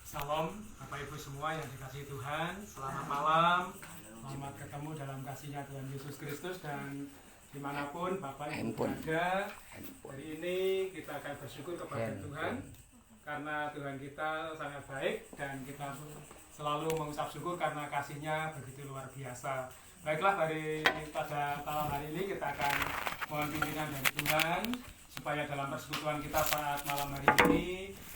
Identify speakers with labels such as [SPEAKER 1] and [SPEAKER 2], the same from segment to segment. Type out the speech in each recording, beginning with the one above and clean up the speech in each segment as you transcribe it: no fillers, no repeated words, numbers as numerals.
[SPEAKER 1] Salam Bapak Ibu semua yang dikasihi Tuhan. Selamat malam. Selamat ketemu dalam kasih-Nya Tuhan Yesus Kristus, dan dimanapun Bapak Ibu berada. Hari ini kita akan bersyukur kepada Tuhan karena Tuhan kita sangat baik, dan kita selalu mengucap syukur karena kasih-Nya begitu luar biasa. Baiklah, pada malam hari ini kita akan mohon pimpinan dari Tuhan supaya dalam persekutuan kita saat malam hari ini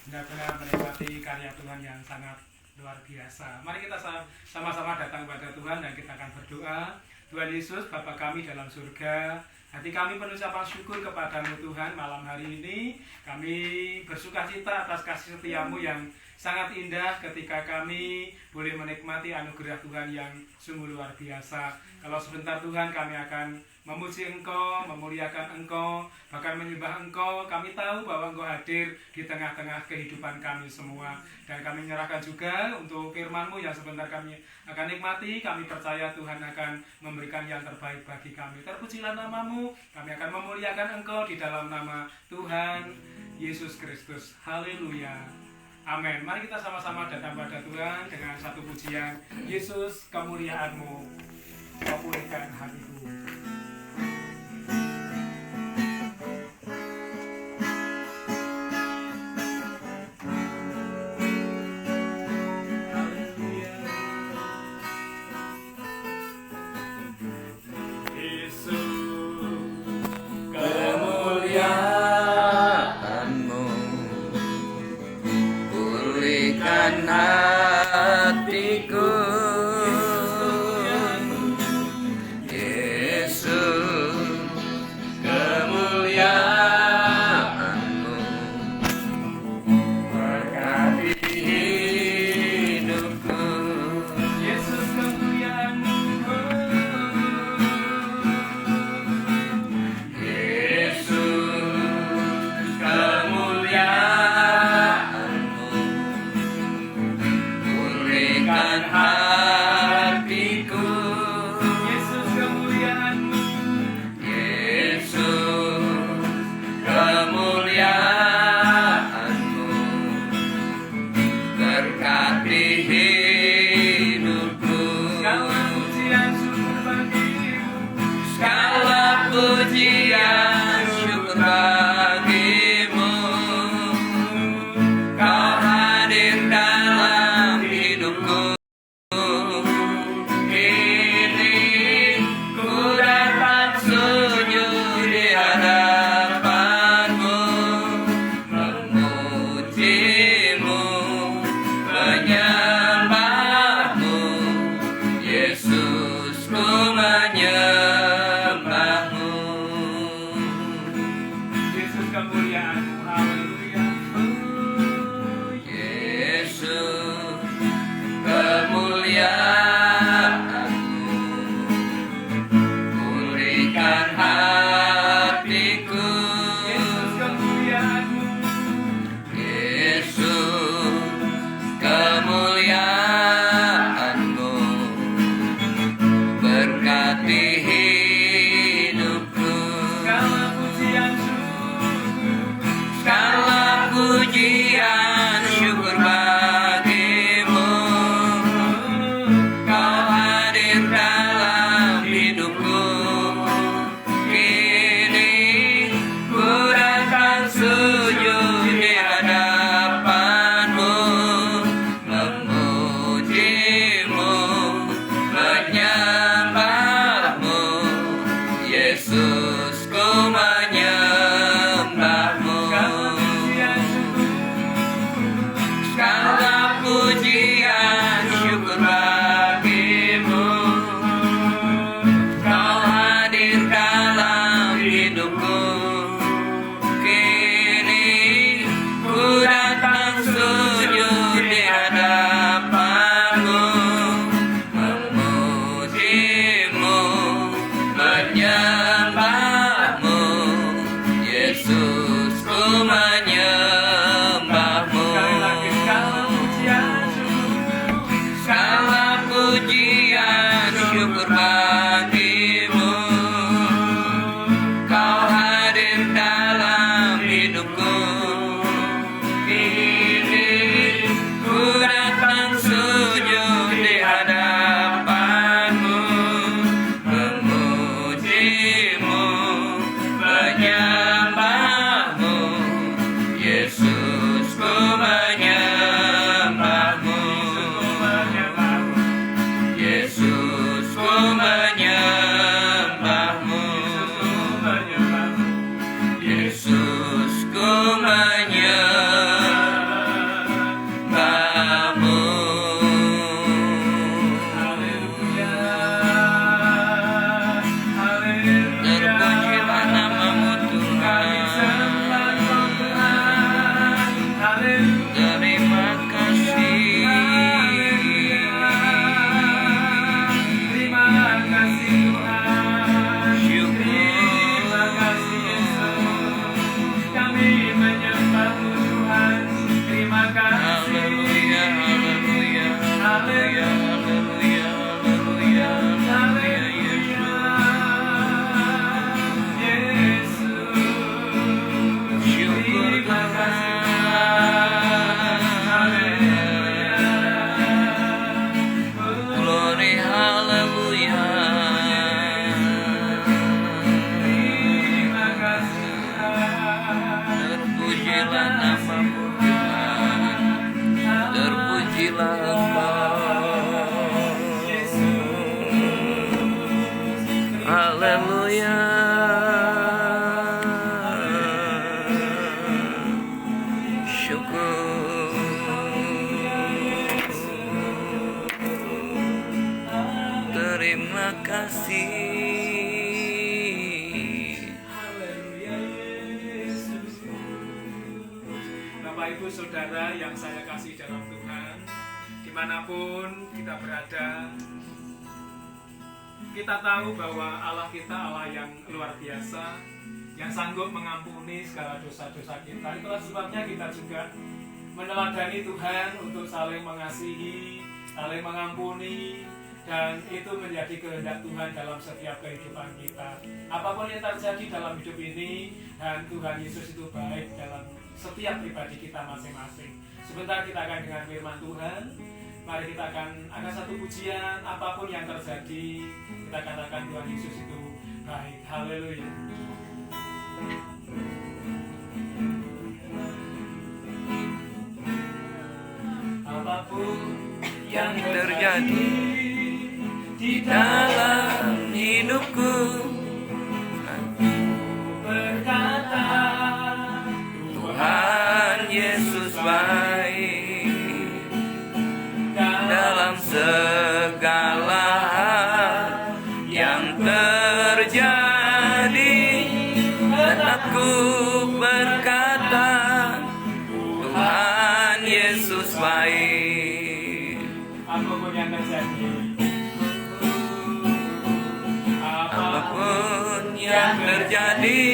[SPEAKER 1] benar-benar menikmati karya Tuhan yang sangat luar biasa. Mari kita sama-sama datang kepada Tuhan dan kita akan berdoa. Tuhan Yesus, Bapa kami dalam surga, hati kami penuh ucapan syukur kepadamu Tuhan. Malam hari ini kami bersukacita atas kasih setiamu yang sangat indah ketika kami boleh menikmati anugerah Tuhan yang sungguh luar biasa. Kalau sebentar Tuhan kami akan memuji Engkau, memuliakan Engkau, bahkan menyembah Engkau. Kami tahu bahwa Engkau hadir di tengah-tengah kehidupan kami semua. Dan kami menyerahkan juga untuk firman-Mu yang sebentar kami akan nikmati. Kami percaya Tuhan akan memberikan yang terbaik bagi kami. Terpujilah nama-Mu, kami akan memuliakan Engkau di dalam nama Tuhan Yesus Kristus. Haleluya. Amin. Mari kita sama-sama datang pada Tuhan dengan satu pujian. Yesus, kemuliaan-Mu, Kau pulihkan hatiku. Bapak Ibu Saudara yang saya kasih dalam Tuhan, dimanapun kita berada, kita tahu bahwa Allah kita Allah yang luar biasa, yang sanggup mengampuni segala dosa-dosa kita. Itulah sebabnya kita juga meneladani Tuhan untuk saling mengasihi, saling mengampuni, dan itu menjadi kehendak Tuhan dalam setiap kehidupan kita. Apapun yang terjadi dalam hidup ini, dan Tuhan Yesus itu baik dalam setiap pribadi kita masing-masing. Sebentar kita akan dengar firman Tuhan. Mari kita akan ada satu pujian. Apapun yang terjadi, kita katakan Tuhan Yesus itu baik. Haleluya. Apapun
[SPEAKER 2] yang terjadi di dalam hidupku,
[SPEAKER 1] berkata
[SPEAKER 2] Tuhan Yesus baik dalam segala hal yang terjadi. Aku berkata Tuhan Yesus baik.
[SPEAKER 1] apapun yang terjadi,
[SPEAKER 2] Apapun yang terjadi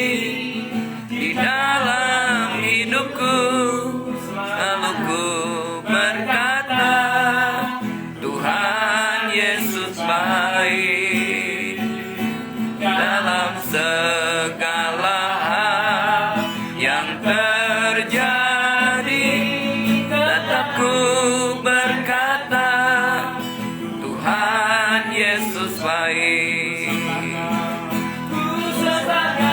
[SPEAKER 2] di dalam hidupku, selalu ku berkata Tuhan Yesus baik dalam segala hal yang terjadi. Tetap ku berkata Tuhan Yesus baik. Ku sembahkan,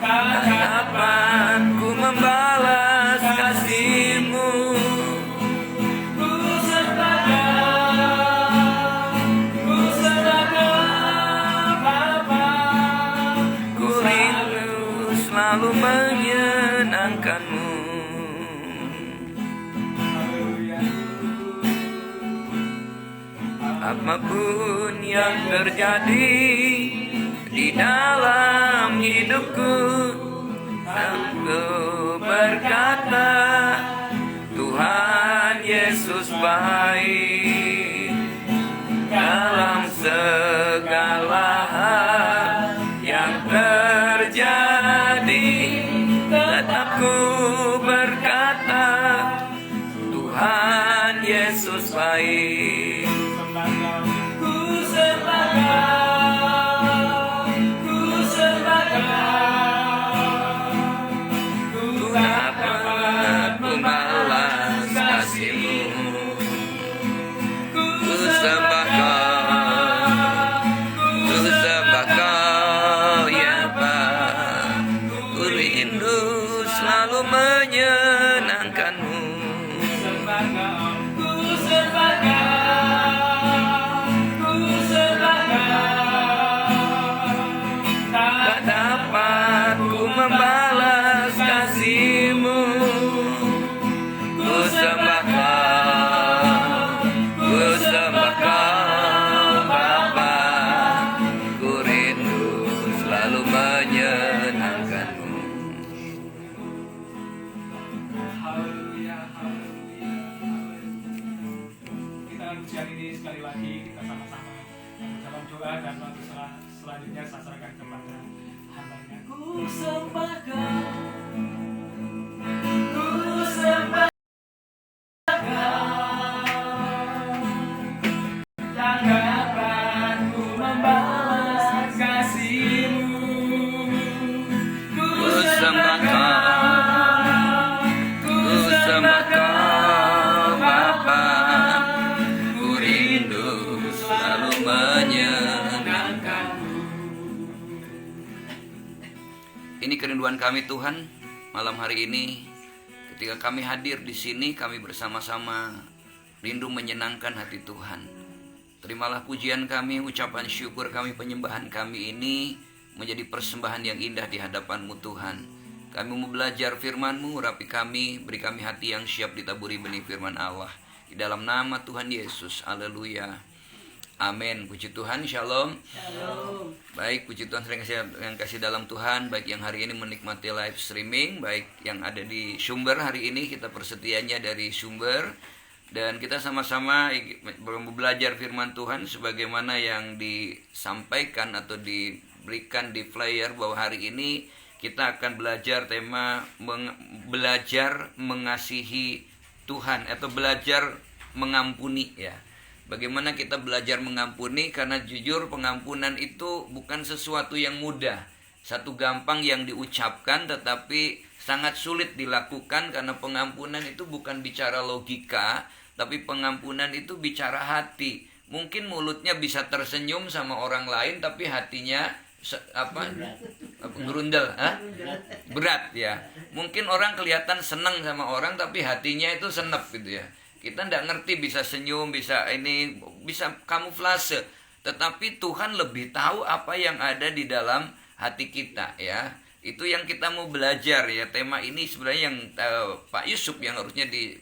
[SPEAKER 2] tak dapat ku membalas kasih-Mu. Ku rindu selalu menyenangkan-Mu. Apapun yang terjadi di dalam hidupku, aku berkata Tuhan Yesus baik dalam segala hal yang terjadi. Tetap ku berkata Tuhan Yesus baik. Ku dapat membalas kasih-Mu. Ku sembahkan ya Bapa. Ku rindu selalu menyenangkan-Mu. Tak dapat ku membalas kasih-Mu. Ku sembahkan Bapa. Ku rindu selalu menyenangkan-Mu.
[SPEAKER 1] Haleluya, haleluya, haleluya. Kita akan pujian ini sekali lagi, kita sama-sama dalam doa, dan waktu selanjutnya saya serahkan kepada hamba-Nya. Ku sembahkan, tak dapat ku membalas kasih-Mu. Ku
[SPEAKER 2] sembahkan Bapa. Ku rindu selalu menyenangkan-Mu. Ini kerinduan kami Tuhan malam hari ini. Ketika kami hadir di sini, kami bersama-sama rindu menyenangkan hati Tuhan. Terimalah pujian kami, ucapan syukur kami, penyembahan kami ini menjadi persembahan yang indah di hadapan-Mu Tuhan. Kami mau belajar firman-Mu, urapi kami, beri kami hati yang siap ditaburi benih firman Allah. Di dalam nama Tuhan Yesus, haleluya. Amin. Puji Tuhan. Shalom.
[SPEAKER 3] Shalom.
[SPEAKER 2] Baik, puji Tuhan yang kasih dalam Tuhan, baik yang hari ini menikmati live streaming, baik yang ada di Sumber hari ini, kita persetianya dari Sumber, dan kita sama-sama belajar firman Tuhan sebagaimana yang disampaikan atau diberikan di flyer bahwa hari ini kita akan belajar tema belajar mengasihi Tuhan atau belajar mengampuni ya. Bagaimana kita belajar mengampuni, karena jujur pengampunan itu bukan sesuatu yang mudah. Satu gampang yang diucapkan tetapi sangat sulit dilakukan, karena pengampunan itu bukan bicara logika, tapi pengampunan itu bicara hati. Mungkin mulutnya bisa tersenyum sama orang lain tapi hatinya gerundel, berat ya. Mungkin orang kelihatan senang sama orang tapi hatinya itu senep gitu ya. Kita tidak ngerti, bisa senyum, bisa kamuflase. Tetapi Tuhan lebih tahu apa yang ada di dalam hati kita ya. Itu yang kita mau belajar ya. Tema ini sebenarnya yang Pak Yusuf yang harusnya di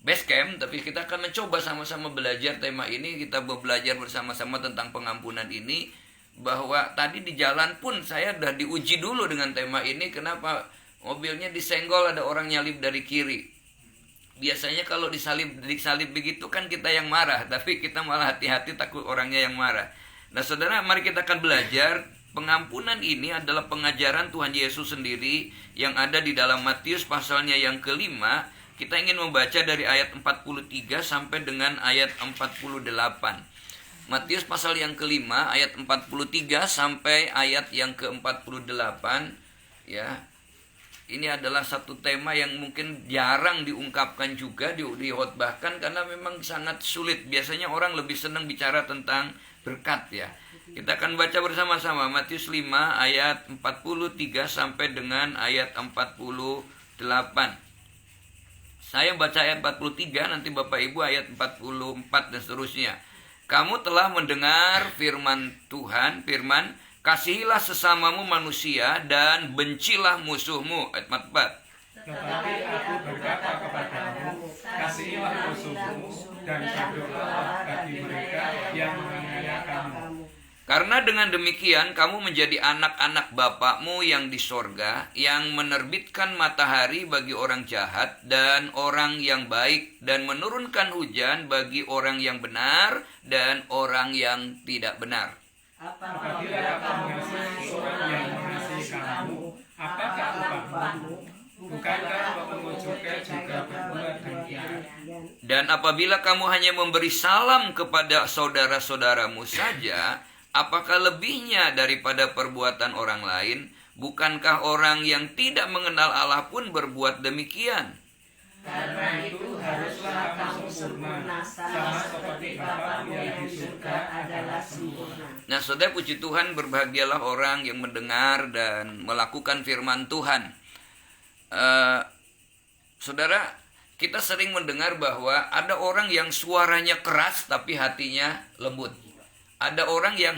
[SPEAKER 2] base camp, tapi kita akan mencoba sama-sama belajar tema ini. Kita belajar bersama-sama tentang pengampunan ini. Bahwa tadi di jalan pun saya udah diuji dulu dengan tema ini. Kenapa mobilnya disenggol, ada orang nyalip dari kiri. Biasanya kalau disalib begitu kan kita yang marah, tapi kita malah hati-hati takut orangnya yang marah. Nah saudara, mari kita akan belajar. Pengampunan ini adalah pengajaran Tuhan Yesus sendiri yang ada di dalam Matius pasalnya yang kelima. Kita ingin membaca dari ayat 43 sampai dengan ayat 48. Matius pasal yang kelima ayat 43 sampai ayat yang ke-48 ya. Ini adalah satu tema yang mungkin jarang diungkapkan juga, dihotbahkan karena memang sangat sulit. Biasanya orang lebih senang bicara tentang berkat ya. Kita akan baca bersama-sama Matius 5 ayat 43 sampai dengan ayat 48. Saya baca ayat 43, nanti Bapak Ibu ayat 44 dan seterusnya. Kamu telah mendengar firman Tuhan, firman, kasihilah sesamamu manusia dan bencilah musuhmu. Ayat 44.
[SPEAKER 1] Tetapi aku berkata kepadamu, kasihilah musuhmu dan berdoalah bagi mereka yang menganiaya kamu.
[SPEAKER 2] Karena dengan demikian kamu menjadi anak-anak Bapakmu yang di sorga, yang menerbitkan matahari bagi orang jahat dan orang yang baik, dan menurunkan hujan bagi orang yang benar dan orang yang tidak benar.
[SPEAKER 1] Apabila kamu mengasihi orang yang mengasihi kamu, apakah upahmu? Bukankah pemungut cukai juga berbuat demikian?
[SPEAKER 2] Dan apabila kamu hanya memberi salam kepada saudara-saudaramu saja, apakah lebihnya daripada perbuatan orang lain? Bukankah orang yang tidak mengenal Allah pun berbuat demikian?
[SPEAKER 1] Karena itu haruslah kamu sempurna, sama seperti Bapa yang di surga adalah sempurna.
[SPEAKER 2] Nah, saudara, puji Tuhan, berbahagialah orang yang mendengar dan melakukan firman Tuhan. Saudara, kita sering mendengar bahwa ada orang yang suaranya keras tapi hatinya lembut. Ada orang yang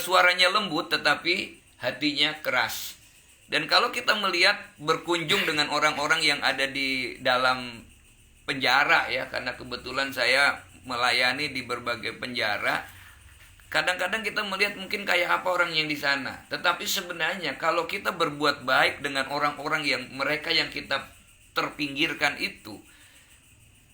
[SPEAKER 2] suaranya lembut tetapi hatinya keras. Dan kalau kita melihat berkunjung dengan orang-orang yang ada di dalam penjara ya, karena kebetulan saya melayani di berbagai penjara, kadang-kadang kita melihat mungkin kayak apa orang yang di sana. Tetapi sebenarnya kalau kita berbuat baik dengan orang-orang yang mereka yang kita terpinggirkan itu,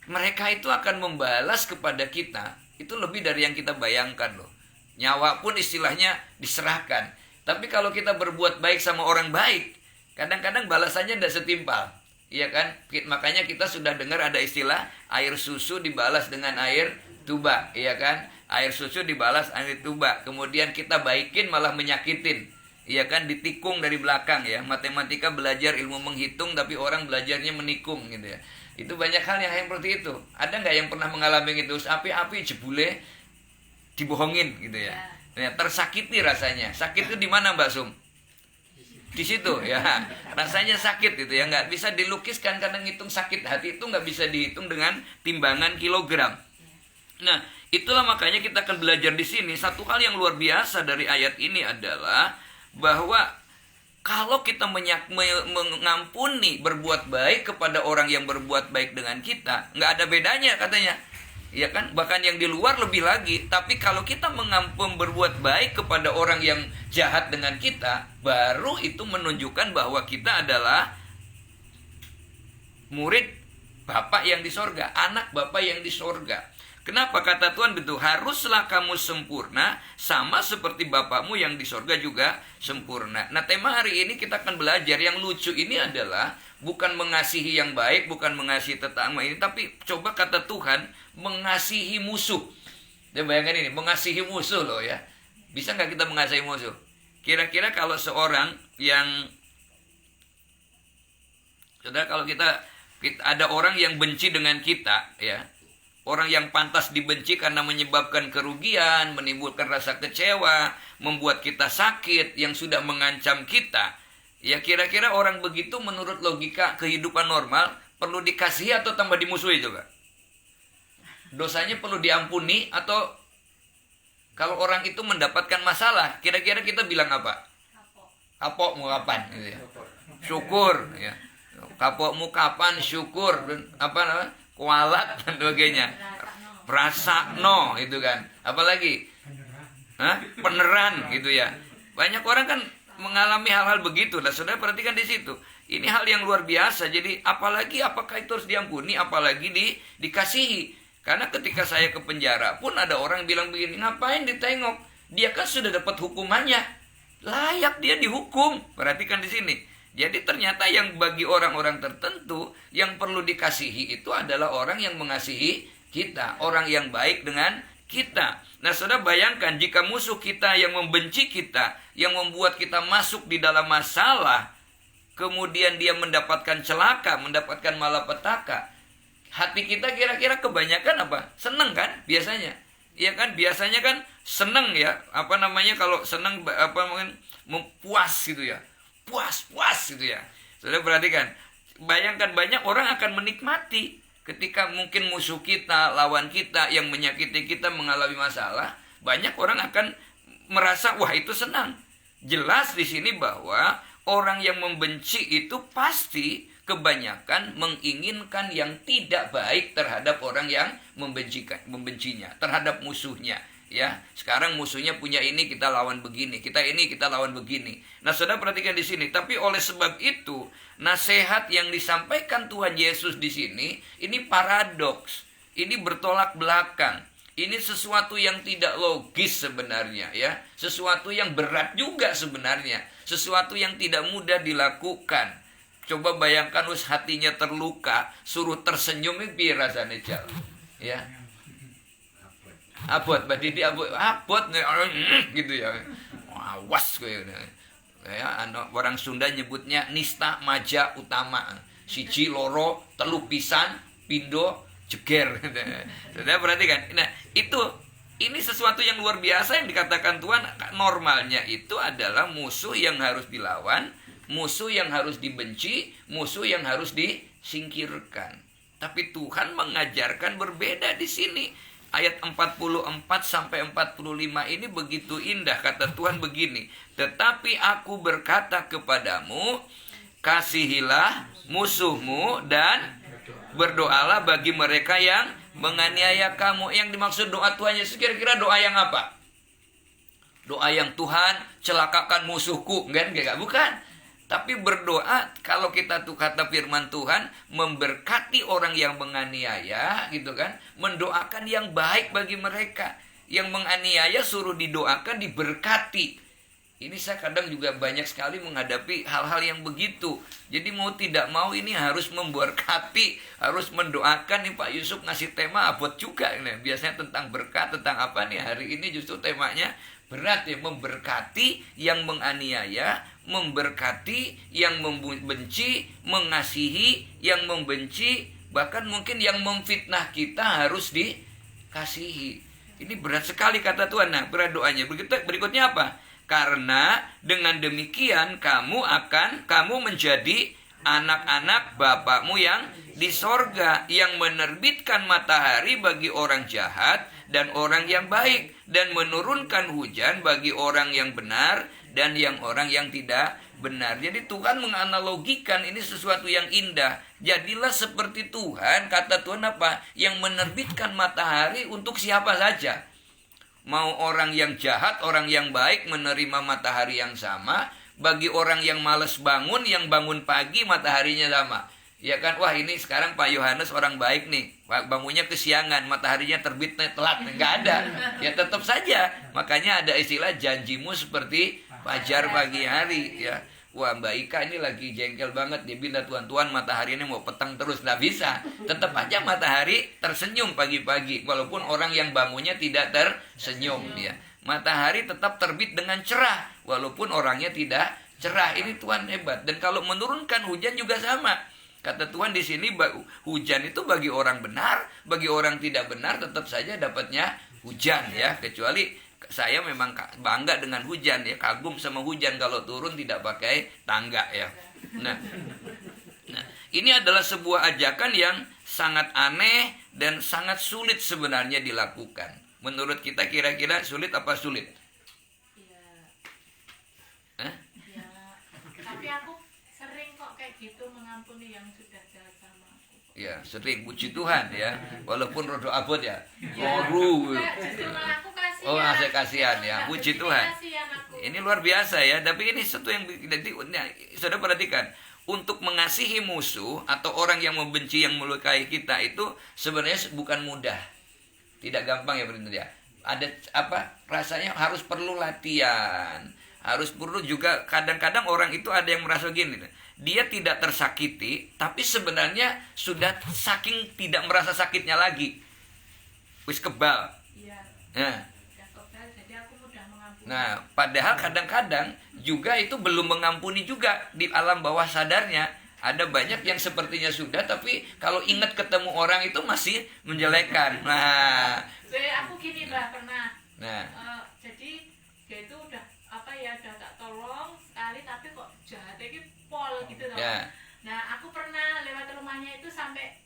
[SPEAKER 2] mereka itu akan membalas kepada kita. Itu lebih dari yang kita bayangkan loh. Nyawa pun istilahnya diserahkan. Tapi kalau kita berbuat baik sama orang baik, kadang-kadang balasannya tidak setimpal. Iya kan? Makanya kita sudah dengar ada istilah air susu dibalas dengan air tuba. Iya kan? Air susu dibalas air tuba. Kemudian kita baikin malah menyakitin. Iya kan? Ditikung dari belakang ya. Matematika belajar ilmu menghitung tapi orang belajarnya menikung gitu ya. Itu banyak hal yang seperti itu. Ada nggak yang pernah mengalami itu? Api-api jebule dibohongin gitu ya. Ya, tersakiti rasanya. Sakit itu di mana Mbak Sum? Di situ ya. Rasanya sakit itu ya, nggak bisa dilukiskan karena ngitung sakit hati itu nggak bisa dihitung dengan timbangan kilogram. Nah, itulah makanya kita akan belajar di sini. Satu hal yang luar biasa dari ayat ini adalah bahwa kalau kita mengampuni, berbuat baik kepada orang yang berbuat baik dengan kita, nggak ada bedanya katanya. ya kan, bahkan yang di luar lebih lagi. Tapi kalau kita berbuat baik kepada orang yang jahat dengan kita, baru itu menunjukkan bahwa kita adalah murid Bapa yang di sorga, anak Bapa yang di sorga. Kenapa kata Tuhan begitu? Haruslah kamu sempurna sama seperti Bapamu yang di sorga juga sempurna. Nah, tema hari ini kita akan belajar. Yang lucu ini adalah bukan mengasihi yang baik, bukan mengasihi tetangga ini, tapi coba kata Tuhan, mengasihi musuh. Dan bayangkan ini, mengasihi musuh loh ya. Bisa nggak kita mengasihi musuh? Kira-kira kalau seorang yang, saudara, kalau kita ada orang yang benci dengan kita, ya, orang yang pantas dibenci karena menyebabkan kerugian, menimbulkan rasa kecewa, membuat kita sakit, yang sudah mengancam kita, ya kira-kira orang begitu menurut logika kehidupan normal perlu dikasihi atau tambah dimusuhi coba? Dosanya perlu diampuni atau kalau orang itu mendapatkan masalah, kira-kira kita bilang apa? Kapokmu kapan? Gitu ya. Syukur, ya. Kapokmu kapan? Syukur, dan apa namanya? Kualat dan sebagainya. Prasakno itu kan. Apalagi? Peneran gitu ya. Banyak orang kan mengalami hal-hal begitu. Nah, saudara perhatikan di situ. Ini hal yang luar biasa. Jadi apalagi apakah itu harus diampuni, apalagi dikasihi. Karena ketika saya ke penjara pun ada orang bilang begini, ngapain ditengok? Dia kan sudah dapat hukumannya. Layak dia dihukum. Perhatikan di sini. Jadi ternyata yang bagi orang-orang tertentu yang perlu dikasihi itu adalah orang yang mengasihi kita, orang yang baik dengan kita. Nah, saudara bayangkan jika musuh kita yang membenci kita, yang membuat kita masuk di dalam masalah, kemudian dia mendapatkan celaka, mendapatkan malapetaka, hati kita kira-kira kebanyakan apa? Seneng kan biasanya? Iya kan, biasanya kan seneng ya, apa namanya, kalau seneng apa mungkin puas gitu ya. Puas gitu ya. Saudara perhatikan, bayangkan banyak orang akan menikmati ketika mungkin musuh kita, lawan kita yang menyakiti kita mengalami masalah, banyak orang akan merasa wah itu senang. Jelas di sini bahwa orang yang membenci itu pasti kebanyakan menginginkan yang tidak baik terhadap orang yang membencinya, terhadap musuhnya. Ya, sekarang musuhnya punya ini, kita lawan begini, kita lawan begini. Nah, saudara perhatikan di sini. Tapi oleh sebab itu, nasihat yang disampaikan Tuhan Yesus di sini, ini paradoks, ini bertolak belakang, ini sesuatu yang tidak logis sebenarnya, ya, sesuatu yang berat juga sebenarnya, sesuatu yang tidak mudah dilakukan. Coba bayangkan, hatinya terluka, suruh tersenyum itu rasanya jal, ya. Abot, Mbak Didi abot gitu ya. Awas gue ya, orang Sunda nyebutnya nista maja utama. Siji loro telu pisan pindo jeger. Saudara perhatikan. Nah, ini sesuatu yang luar biasa yang dikatakan Tuhan. Normalnya itu adalah musuh yang harus dilawan, musuh yang harus dibenci, musuh yang harus disingkirkan. Tapi Tuhan mengajarkan berbeda di sini. Ayat 44 sampai 45 ini begitu indah. Kata Tuhan begini, tetapi aku berkata kepadamu, kasihilah musuhmu dan berdoalah bagi mereka yang menganiaya kamu. Yang dimaksud doa Tuhan Yesus kira-kira doa yang apa? Doa yang Tuhan celakakan musuhku, kan? Bukan. Tapi berdoa, kalau kita tuh kata firman Tuhan, memberkati orang yang menganiaya, gitu kan, mendoakan yang baik bagi mereka. Yang menganiaya suruh didoakan, diberkati. Ini saya kadang juga banyak sekali menghadapi hal-hal yang begitu. Jadi mau tidak mau ini harus memberkati, harus mendoakan. Nih Pak Yusuf ngasih tema abot juga. Nih. Biasanya tentang berkat, tentang apa nih, hari ini justru temanya berat ya, memberkati yang menganiaya, memberkati yang membenci, mengasihi yang membenci, bahkan mungkin yang memfitnah kita harus dikasihi. Ini berat sekali kata Tuhan. Nah, berat doanya. Berikutnya apa? Karena dengan demikian kamu menjadi anak-anak Bapamu yang di sorga, yang menerbitkan matahari bagi orang jahat dan orang yang baik, dan menurunkan hujan bagi orang yang benar dan orang yang tidak benar. Jadi Tuhan menganalogikan ini sesuatu yang indah. Jadilah seperti Tuhan, kata Tuhan apa? Yang menerbitkan matahari untuk siapa saja. Mau orang yang jahat, orang yang baik menerima matahari yang sama. Bagi orang yang malas bangun, yang bangun pagi mataharinya sama. Ya kan, wah ini sekarang Pak Yohanes orang baik nih, bangunnya kesiangan, mataharinya terbit telat, nggak ada. Ya tetap saja. Makanya ada istilah janjimu seperti fajar pagi hari. Ya, wah Mbak Ika ini lagi jengkel banget, dia bilang Tuhan matahari ini mau petang terus, nggak bisa. Tetap aja matahari tersenyum pagi-pagi, walaupun orang yang bangunnya tidak tersenyum. Ya, matahari tetap terbit dengan cerah, walaupun orangnya tidak cerah. Ini Tuhan hebat. Dan kalau menurunkan hujan juga sama. Kata Tuhan di sini, hujan itu bagi orang benar, bagi orang tidak benar tetap saja dapatnya hujan ya. Kecuali saya memang bangga dengan hujan ya, kagum sama hujan kalau turun tidak pakai tangga ya. Nah, ini adalah sebuah ajakan yang sangat aneh dan sangat sulit sebenarnya dilakukan. Menurut kita kira-kira sulit apa sulit?
[SPEAKER 3] Ya, tapi aku sering kok kayak gitu mengampuni yang sudah jahat sama aku.
[SPEAKER 2] Ya, sering, puji Tuhan ya. Walaupun rodo abot ya. Oh, saya kasihan ya. Puji Tuhan. Ini luar biasa ya. Tapi ini satu yang saudara perhatikan. Untuk mengasihi musuh atau orang yang membenci, yang melukai kita itu sebenarnya bukan mudah. Tidak gampang ya benar ya. Ada apa? Rasanya harus perlu latihan. Harus perlu juga, kadang-kadang orang itu ada yang merasa gini, dia tidak tersakiti, tapi sebenarnya sudah saking tidak merasa sakitnya lagi, wis kebal. Nah, padahal kadang-kadang juga itu belum mengampuni juga di alam bawah sadarnya. Ada banyak yang sepertinya sudah, tapi kalau ingat ketemu orang itu masih menjelekkan. Nah,
[SPEAKER 3] aku gini Mbak, pernah. Jadi dia itu udah udah tak tolong sekali, tapi kok jahatnya gitu pol gitu loh. Nah, aku pernah lewat rumahnya itu sampai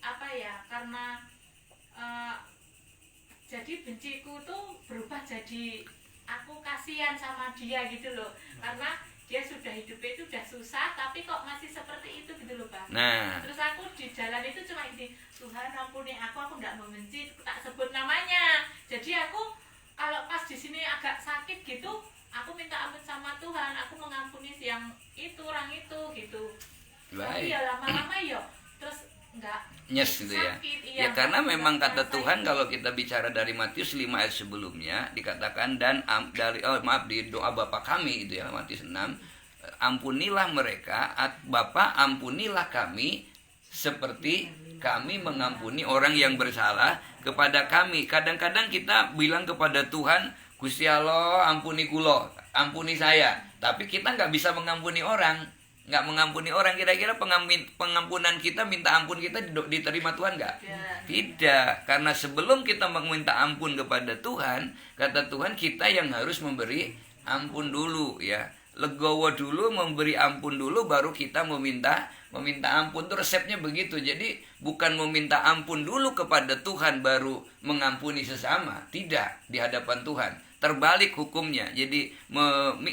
[SPEAKER 3] karena jadi benciku tuh berubah jadi aku kasihan sama dia gitu loh. Karena dia sudah hidupnya itu udah susah, tapi kok masih seperti itu gitu loh, Pak.
[SPEAKER 2] Nah,
[SPEAKER 3] terus aku di jalan itu cuma ini, Tuhan ampuni aku enggak membenci, tak sebut namanya. Jadi aku kalau pas di sini agak sakit gitu, aku minta ampun sama Tuhan, aku mengampuni yang itu, orang itu gitu. Tapi ya lama-lama terus enggak
[SPEAKER 2] nyes gitu ya. Ya karena memang kata Tuhan kalau kita bicara dari Matius 5 ayat sebelumnya dikatakan dan di doa Bapa kami itu ya, Matius 6, ampunilah mereka, Bapa ampunilah kami seperti kami mengampuni orang yang bersalah kepada kami. Kadang-kadang kita bilang kepada Tuhan, Gusti Allah ampuni kulo, ampuni saya. Tapi kita nggak bisa mengampuni orang. Nggak mengampuni orang. Kira-kira pengampunan kita, minta ampun kita diterima Tuhan nggak? Tidak. Karena sebelum kita meminta ampun kepada Tuhan, kata Tuhan kita yang harus memberi ampun dulu ya. Legowo dulu, memberi ampun dulu, baru kita meminta ampun. Itu resepnya begitu. Jadi bukan meminta ampun dulu kepada Tuhan baru mengampuni sesama. Tidak, di hadapan Tuhan. Terbalik hukumnya. Jadi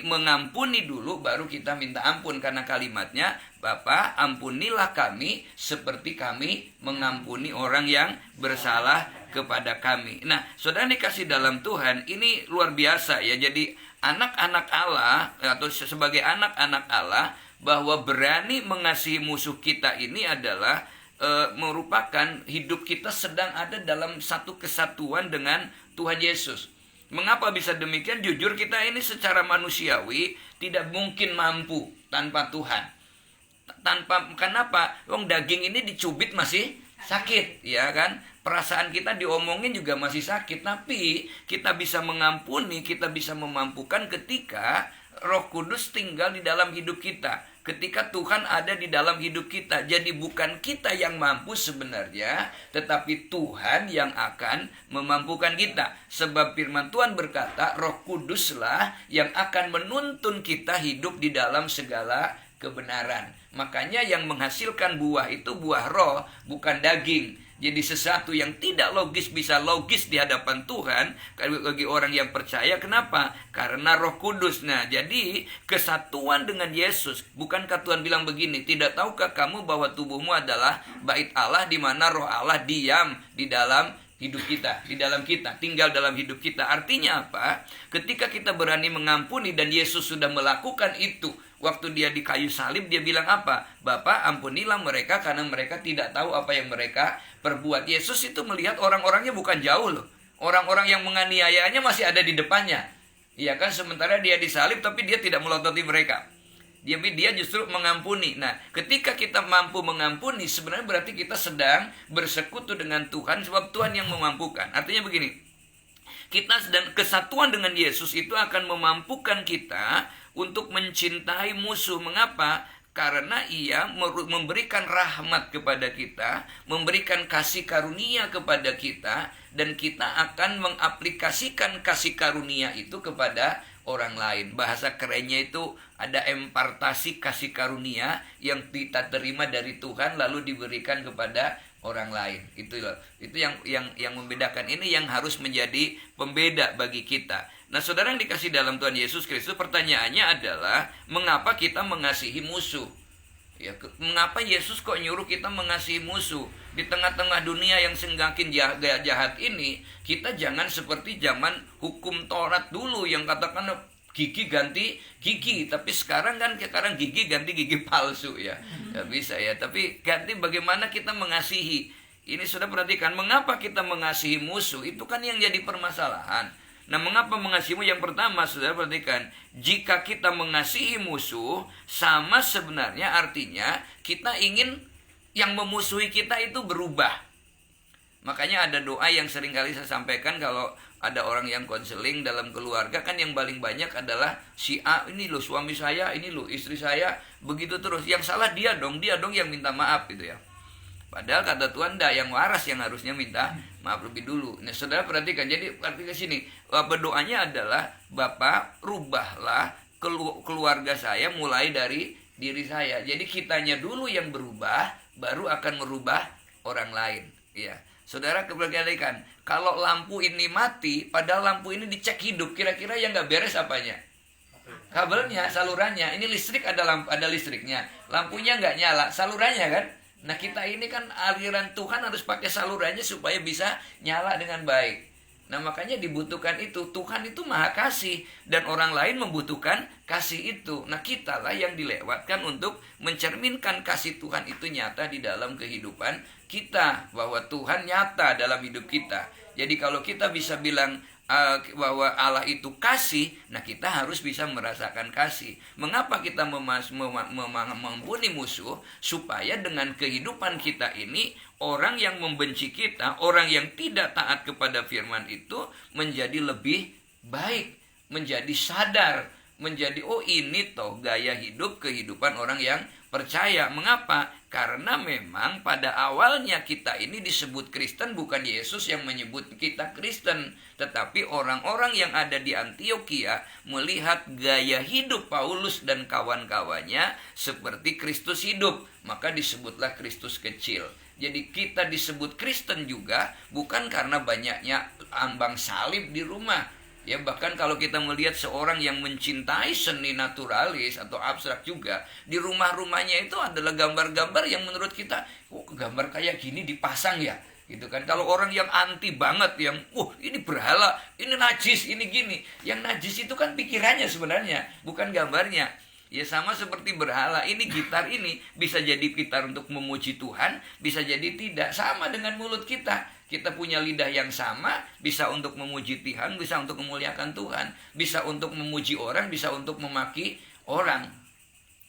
[SPEAKER 2] mengampuni dulu baru kita minta ampun. Karena kalimatnya, Bapa ampunilah kami seperti kami mengampuni orang yang bersalah kepada kami. Nah, saudara dikasih dalam Tuhan, ini luar biasa ya. Jadi anak-anak Allah atau sebagai anak-anak Allah, bahwa berani mengasihi musuh kita ini adalah merupakan hidup kita sedang ada dalam satu kesatuan dengan Tuhan Yesus. Mengapa bisa demikian? Jujur kita ini secara manusiawi tidak mungkin mampu tanpa Tuhan. Kenapa? Wong daging ini dicubit masih sakit, ya kan? Perasaan kita diomongin juga masih sakit, tapi kita bisa mengampuni, kita bisa memampukan ketika Roh Kudus tinggal di dalam hidup kita. Ketika Tuhan ada di dalam hidup kita. Jadi bukan kita yang mampu sebenarnya, tetapi Tuhan yang akan memampukan kita. Sebab firman Tuhan berkata, Roh Kuduslah yang akan menuntun kita hidup di dalam segala kebenaran. Makanya yang menghasilkan buah itu buah roh, bukan daging. Jadi sesuatu yang tidak logis bisa logis di hadapan Tuhan bagi orang yang percaya. Kenapa? Karena Roh Kudus. Nah, jadi kesatuan dengan Yesus. Bukankah Tuhan bilang begini, tidak tahukah kamu bahwa tubuhmu adalah bait Allah, di mana Roh Allah diam di dalam hidup kita, di dalam kita, tinggal dalam hidup kita. Artinya apa? Ketika kita berani mengampuni dan Yesus sudah melakukan itu. Waktu dia di kayu salib, dia bilang apa? Bapa, ampunilah mereka karena mereka tidak tahu apa yang mereka perbuat. Yesus itu melihat orang-orangnya bukan jauh loh. Orang-orang yang menganiayanya masih ada di depannya. Iya kan, sementara dia disalib tapi dia tidak melototi mereka. Dia justru mengampuni. Nah, ketika kita mampu mengampuni, sebenarnya berarti kita sedang bersekutu dengan Tuhan, sebab Tuhan yang memampukan. Artinya begini, kita sedang kesatuan dengan Yesus itu akan memampukan kita untuk mencintai musuh. Mengapa? Karena ia memberikan rahmat kepada kita, memberikan kasih karunia kepada kita, dan kita akan mengaplikasikan kasih karunia itu kepada orang lain. Bahasa kerennya itu ada impartasi kasih karunia yang kita terima dari Tuhan lalu diberikan kepada orang lain. Itu yang membedakan. Ini yang harus menjadi pembeda bagi kita. Nah, saudara yang dikasih dalam Tuhan Yesus Kristus, pertanyaannya adalah mengapa kita mengasihi musuh? Ya, mengapa Yesus kok nyuruh kita mengasihi musuh? Di tengah-tengah dunia yang semakin jahat ini, kita jangan seperti zaman hukum Taurat dulu yang katakan gigi ganti gigi, tapi sekarang gigi ganti gigi palsu ya. Nggak bisa ya, tapi ganti bagaimana kita mengasihi. Ini sudah perhatikan, mengapa kita mengasihi musuh? Itu kan yang jadi permasalahan. Nah, mengapa mengasihimu? Yang pertama, saudara perhatikan, jika kita mengasihi musuh, sama sebenarnya artinya kita ingin yang memusuhi kita itu berubah. Makanya ada doa yang sering kali saya sampaikan kalau ada orang yang konseling dalam keluarga, kan yang paling banyak adalah si A, ini loh suami saya, ini loh istri saya, begitu terus. Yang salah dia dong yang minta maaf gitu ya. Padahal kata Tuhan, yang waras yang harusnya minta maaf lebih dulu. Nah, saudara perhatikan, jadi arti ke sini, berdoanya adalah, Bapa, rubahlah keluarga saya mulai dari diri saya. Jadi kitanya dulu yang berubah, baru akan merubah orang lain. Ya, saudara perhatikan, kalau lampu ini mati, padahal lampu ini dicek hidup, kira-kira yang nggak beres apanya? Kabelnya, salurannya. Ini listrik, ada listriknya, lampunya nggak nyala, salurannya kan? Nah, kita ini kan aliran Tuhan harus pakai salurannya supaya bisa nyala dengan baik. Nah, makanya dibutuhkan itu. Tuhan itu maha kasih dan orang lain membutuhkan kasih itu. Nah, kitalah yang dilewatkan untuk mencerminkan kasih Tuhan itu nyata di dalam kehidupan kita. Bahwa Tuhan nyata dalam hidup kita. Jadi kalau kita bisa bilang bahwa Allah itu kasih, nah kita harus bisa merasakan kasih. Mengapa kita mengampuni musuh? Supaya dengan kehidupan kita ini, orang yang membenci kita, orang yang tidak taat kepada firman itu menjadi lebih baik, menjadi sadar, menjadi oh ini toh gaya hidup kehidupan orang yang percaya. Mengapa? Karena memang pada awalnya kita ini disebut Kristen, bukan Yesus yang menyebut kita Kristen, tetapi orang-orang yang ada di Antiokhia melihat gaya hidup Paulus dan kawan-kawannya seperti Kristus hidup, maka disebutlah Kristus kecil. Jadi kita disebut Kristen juga bukan karena banyaknya ambang salib di rumah. Ya, bahkan kalau kita melihat seorang yang mencintai seni naturalis atau abstrak juga, di rumah-rumahnya itu adalah gambar-gambar yang menurut kita, oh gambar kayak gini dipasang ya, gitu kan. Kalau orang yang anti banget, yang ini berhala, ini najis, ini gini, yang najis itu kan pikirannya sebenarnya, bukan gambarnya. Ya sama seperti berhala, ini gitar ini bisa jadi gitar untuk memuji Tuhan, bisa jadi tidak. Sama dengan mulut kita. Kita punya lidah yang sama, bisa untuk memuji Tuhan, bisa untuk memuliakan Tuhan, bisa untuk memuji orang, bisa untuk memaki orang.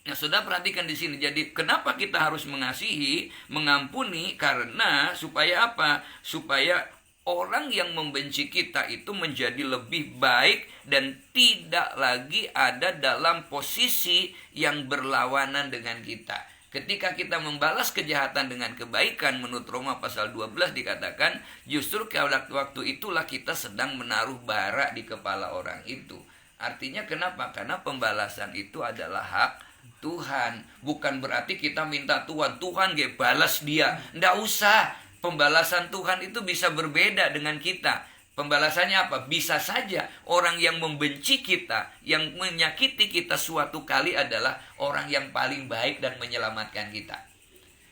[SPEAKER 2] Nah, sudah perhatikan di sini. Jadi kenapa kita harus mengasihi, mengampuni? Karena supaya apa? Supaya orang yang membenci kita itu menjadi lebih baik dan tidak lagi ada dalam posisi yang berlawanan dengan kita. Ketika kita membalas kejahatan dengan kebaikan, menurut Roma pasal 12 dikatakan, justru waktu itulah kita sedang menaruh bara di kepala orang itu. Artinya kenapa? Karena pembalasan itu adalah hak Tuhan. Bukan berarti kita minta Tuhan gak balas dia. Nggak usah. pembalasan Tuhan itu bisa berbeda dengan kita. Pembalasannya apa? Bisa saja orang yang membenci kita, yang menyakiti kita suatu kali adalah orang yang paling baik dan menyelamatkan kita.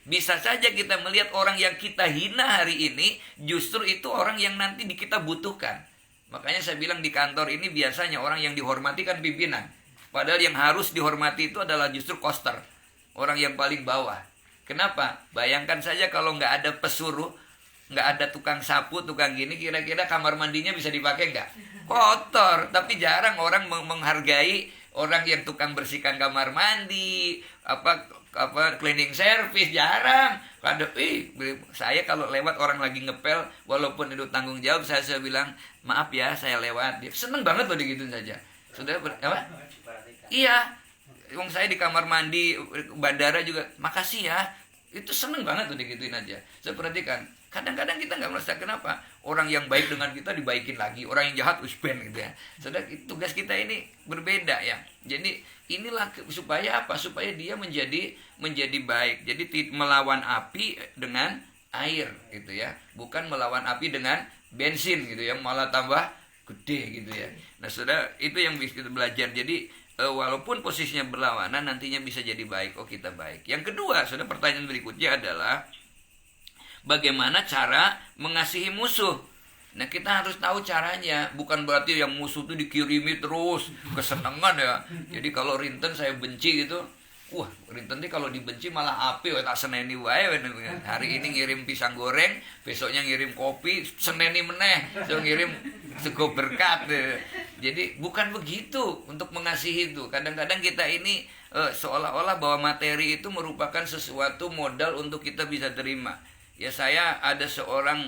[SPEAKER 2] Bisa saja kita melihat orang yang kita hina hari ini, justru itu orang yang nanti kita butuhkan. Makanya saya bilang di kantor ini biasanya orang yang dihormati kan pimpinan. Padahal yang harus dihormati itu adalah justru koster, orang yang paling bawah. Kenapa? Bayangkan saja kalau nggak ada pesuruh, nggak ada tukang sapu, tukang gini, kira-kira kamar mandinya bisa dipakai nggak? Kotor. Tapi jarang orang menghargai orang yang tukang bersihkan kamar mandi, apa cleaning service, jarang. Saya kalau lewat orang lagi ngepel, walaupun itu tanggung jawab, saya bilang maaf ya, saya lewat. Dia seneng banget loh digituin saja. Sudah apa? Iya. Wong saya di kamar mandi bandara juga, makasih ya. Itu seneng banget tuh digituin aja. Saya perhatikan. Kadang-kadang kita nggak merasa kenapa orang yang baik dengan kita dibaikin lagi, orang yang jahat usben gitu ya. Saudara, tugas kita ini berbeda ya. Jadi inilah supaya apa? Supaya dia menjadi baik. Jadi melawan api dengan air gitu ya, bukan melawan api dengan bensin gitu ya, malah tambah gede gitu ya. Nah saudara, itu yang bisa kita belajar. Jadi walaupun posisinya berlawanan, nantinya bisa jadi baik. Oh, kita baik. Yang kedua, saudara, pertanyaan berikutnya adalah bagaimana cara mengasihi musuh. Nah, kita harus tahu caranya. Bukan berarti yang musuh itu dikirimi terus, kesenangan ya. Jadi kalau Rinten saya benci gitu, wah, Rinten ini kalau dibenci malah api, tak seneni wae. Hari ini ngirim pisang goreng, besoknya ngirim kopi, seneni meneh, so ngirim sego berkat. Jadi bukan begitu untuk mengasihi itu. Kadang-kadang kita ini seolah-olah bahwa materi itu merupakan sesuatu modal untuk kita bisa terima. Ya, saya ada seorang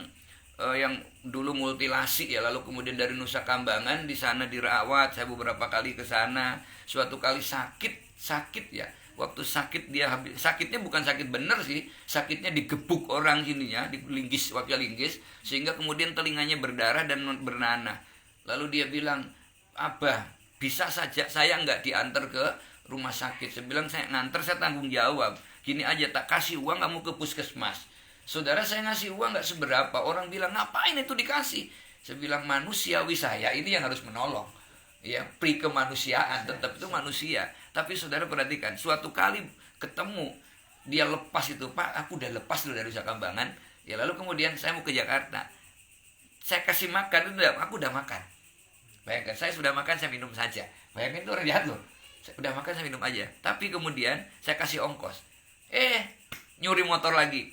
[SPEAKER 2] yang dulu multilasi ya, lalu kemudian dari Nusa Kambangan, di sana dirawat, saya beberapa kali ke sana. Suatu kali sakit ya. Waktu sakit sakitnya bukan sakit bener sih, sakitnya digebuk orang sininya, dilinggis, wakil linggis, sehingga kemudian telinganya berdarah dan bernanah. Lalu dia bilang, "Abah, bisa saja saya nggak diantar ke rumah sakit." Saya bilang, "Saya nganter, saya tanggung jawab. Gini aja, tak kasih uang kamu ke puskesmas." Saudara, saya ngasih uang nggak seberapa. Orang bilang, "Ngapain itu dikasih?" Saya bilang, manusiawi saya ini yang harus menolong. Ya, pri kemanusiaan, tetap itu manusia. Tapi saudara perhatikan, suatu kali ketemu, dia lepas itu, "Pak, aku udah lepas loh dari Nusa Kambangan." Ya, lalu kemudian saya mau ke Jakarta. Saya kasih makan, aku udah makan. Bayangkan, saya sudah makan, saya minum saja. Bayangkan, itu orang jahat loh. Saya udah makan, saya minum aja. Tapi kemudian saya kasih ongkos. Nyuri motor lagi.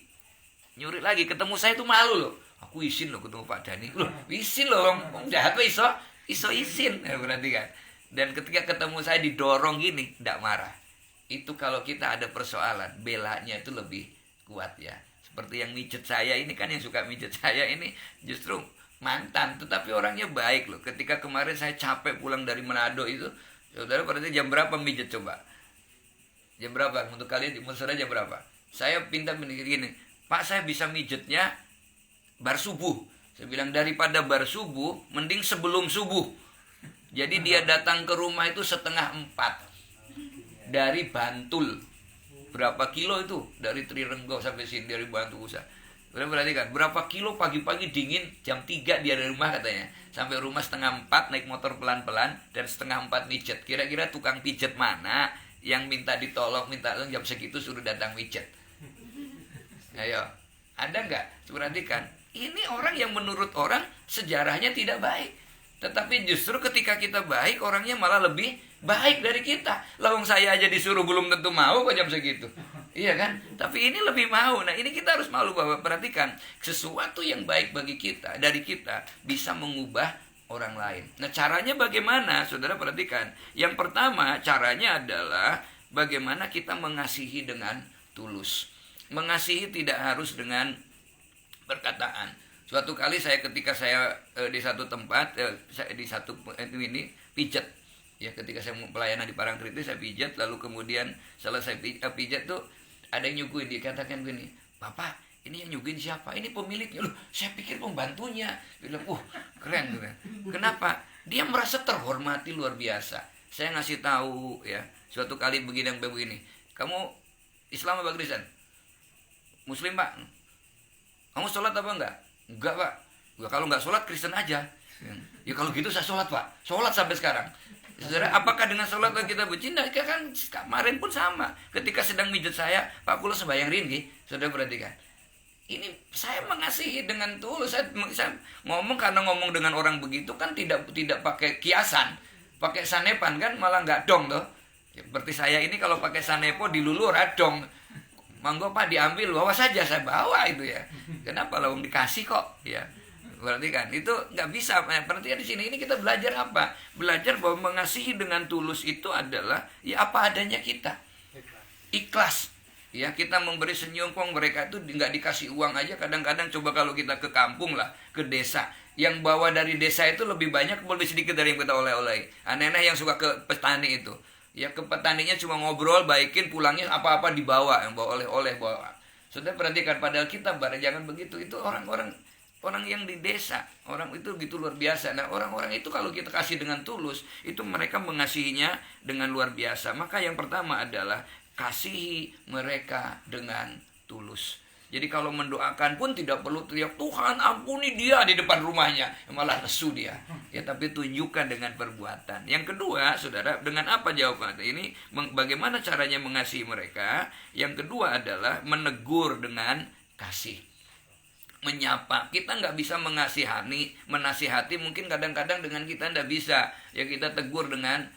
[SPEAKER 2] Nyuri lagi, ketemu saya tuh malu loh. Aku izin loh ketemu Pak Dani. Loh, izin loh, orang jahat tuh iso izin. Ya, berarti kan. Dan ketika ketemu saya didorong gini, tidak marah. Itu kalau kita ada persoalan, belanya itu lebih kuat ya. Seperti yang mijet saya ini kan, yang suka mijet saya ini justru mantan, tetapi orangnya baik loh. Ketika kemarin saya capek pulang dari Manado itu, saudara berarti jam berapa mijet coba? Jam berapa? Untuk kalian, menurut saudara jam berapa? Saya pinta begini, "Pak, saya bisa mijetnya bar subuh." Saya bilang, daripada bar subuh, mending sebelum subuh. Jadi dia datang ke rumah itu 3:30 dari Bantul. Berapa kilo itu? Dari Trirenggo sampai sini, dari Bantul Usa. Berarti kan, berapa kilo pagi-pagi dingin, jam 3 dia dari rumah katanya. Sampai rumah 3:30, naik motor pelan-pelan, dan 3:30 mijet. Kira-kira tukang pijet mana yang minta ditolong, minta tolong jam segitu suruh datang mijet? Ayo, ada nggak? Perhatikan, ini orang yang menurut orang sejarahnya tidak baik. Tetapi justru ketika kita baik, orangnya malah lebih baik dari kita. Lawang saya aja disuruh belum tentu mau kok jam segitu. Iya kan? Tapi ini lebih mau. Nah, ini kita harus malu bahwa perhatikan, sesuatu yang baik bagi kita, dari kita, bisa mengubah orang lain. Nah, caranya bagaimana? Saudara perhatikan. Yang pertama, caranya adalah bagaimana kita mengasihi dengan tulus. Mengasihi tidak harus dengan perkataan. Suatu kali ketika saya di satu tempat, di satu ini pijat. Ya, ketika saya pelayanan di Parangtritis, saya pijat, lalu kemudian selesai pijat tuh ada yang nyuguhin, dia katakan gini, "Bapak, ini yang nyuguhin siapa?" "Ini pemiliknya." "Loh, saya pikir pembantunya." Bilang, keren." Kenapa? Dia merasa terhormati luar biasa. Saya ngasih tahu ya, suatu kali begini, "Kamu Islam apa Kristen?" "Muslim, Pak." Kamu sholat apa enggak? Enggak Pak. Ya, kalau enggak sholat Kristen aja. Ya kalau gitu saya sholat Pak. Sholat sampai sekarang. Saudara, apakah dengan sholat kita benci? Nah, kan kemarin pun sama. Ketika sedang mijit saya, Pak kula sembahyang ringi. Saudara perhatikan. Ini saya mengasihi dengan tulus. Saya ngomong karena ngomong dengan orang begitu kan tidak pakai kiasan, pakai sanepan kan malah nggak dong toh. Ya, seperti saya ini kalau pakai sanepo dilulur dong. Monggo Pak diambil, bawa saja, saya bawa itu ya. Kenapa lah dikasih kok ya. Berarti kan itu nggak bisa. Berarti di sini ini kita belajar apa? Belajar bahwa mengasihi dengan tulus itu adalah ya apa adanya kita. Ikhlas. Ya, kita memberi senyum kong mereka itu nggak dikasih uang aja. Kadang-kadang coba kalau kita ke kampung lah, ke desa, yang bawa dari desa itu lebih banyak, lebih sedikit dari yang kita oleh-oleh. Aneh-aneh yang suka ke petani itu. Ya ke petaninya cuma ngobrol, baikin, pulangnya apa-apa dibawa, yang bawa oleh-oleh bawa. Sudah perhatikan, padahal kita jangan begitu. Itu orang yang di desa, orang itu gitu luar biasa. Nah, orang-orang itu kalau kita kasih dengan tulus, itu mereka mengasihinya dengan luar biasa. Maka yang pertama adalah kasihi mereka dengan tulus. Jadi kalau mendoakan pun tidak perlu teriak, Tuhan ampuni dia di depan rumahnya, malah lesu dia. Ya, tapi tunjukkan dengan perbuatan. Yang kedua, saudara, dengan apa jawaban ini? Bagaimana caranya mengasihi mereka? Yang kedua adalah menegur dengan kasih. Menyapa. Kita nggak bisa menasihati mungkin kadang-kadang dengan kita nggak bisa. Ya kita tegur dengan